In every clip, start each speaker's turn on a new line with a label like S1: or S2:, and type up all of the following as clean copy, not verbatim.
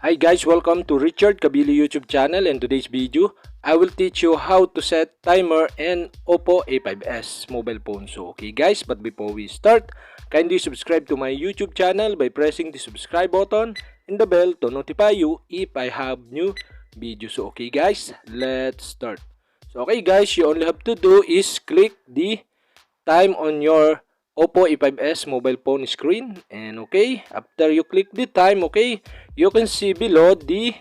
S1: Hi guys, welcome to Richard Cabile YouTube channel. In today's video, I will teach you how to set timer in OPPO A5s mobile phone. So okay guys, but before we start, kindly subscribe to my YouTube channel by pressing the subscribe button and the bell to notify you if I have new videos. So okay guys, let's start. So okay guys, you only have to do is click the time on your OPPO A5s mobile phone screen, and okay, after you click the time, okay, you can see below the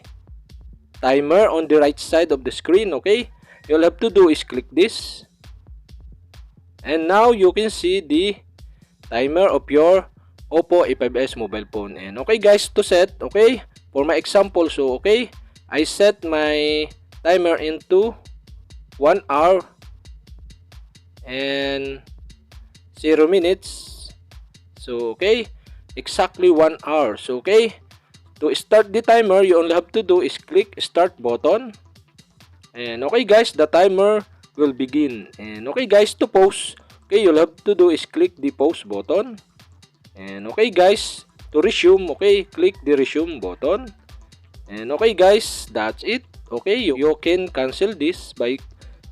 S1: timer on the right side of the screen. Okay, you'll have to do is click this, and now you can see the timer of your OPPO A5s mobile phone. And okay guys, to set, okay, for my example, so okay, I set my timer into 1 hour and 0 minutes. So okay, exactly 1 hour. So okay, to start the timer, you only have to do is click start button, and okay guys, the timer will begin. And okay guys, to pause, okay, you'll have to do is click the pause button, and okay guys, to resume, okay, click the resume button. And okay guys, that's it. Okay, you can cancel this by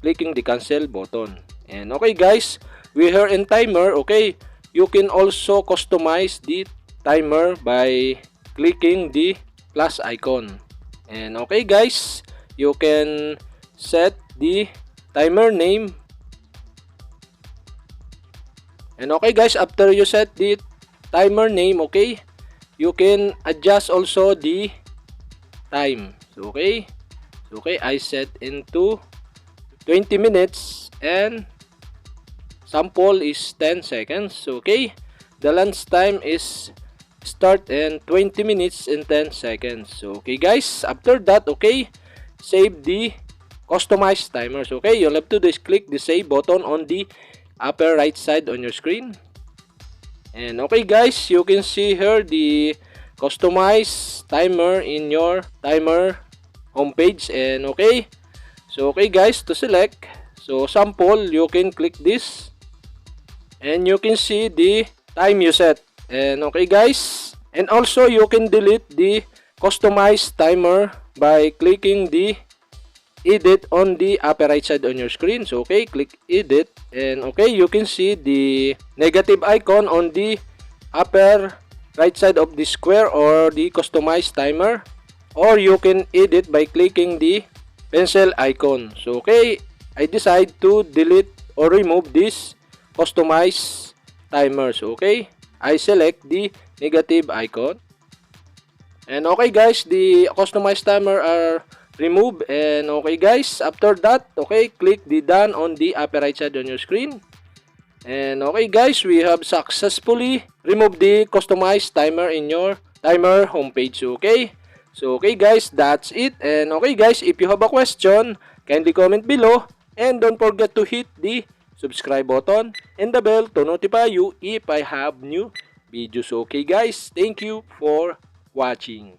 S1: clicking the cancel button. And okay guys, we here in timer, okay, you can also customize the timer by clicking the plus icon. And okay guys, you can set the timer name. And okay guys, after you set the timer name, okay, you can adjust also the time. So okay, I set into 20 minutes and sample is 10 seconds. Okay, the lunch time is start in 20 minutes and 10 seconds. So okay guys, after that, okay, save the customized timers. Okay, you'll have to do is click the save button on the upper right side on your screen. And okay guys, you can see here the customized timer in your timer homepage. And okay, so okay guys, to select, so sample, you can click this, and you can see the time you set. And okay guys, and also you can delete the customized timer by clicking the edit on the upper right side on your screen. So okay, click edit, and okay, you can see the negative icon on the upper right side of the square or the customized timer, or you can edit by clicking the pencil icon. So okay, I decide to delete or remove this customize timers. Okay, I select the negative icon, and okay guys, the customized timer are removed. And okay guys, after that, okay, click the done on the upper right side on your screen. And okay guys, we have successfully removed the customized timer in your timer homepage. Okay, so okay guys, that's it. And okay guys, if you have a question, kindly comment below, and don't forget to hit the subscribe button and the bell to notify you if I have new videos. Okay guys, thank you for watching.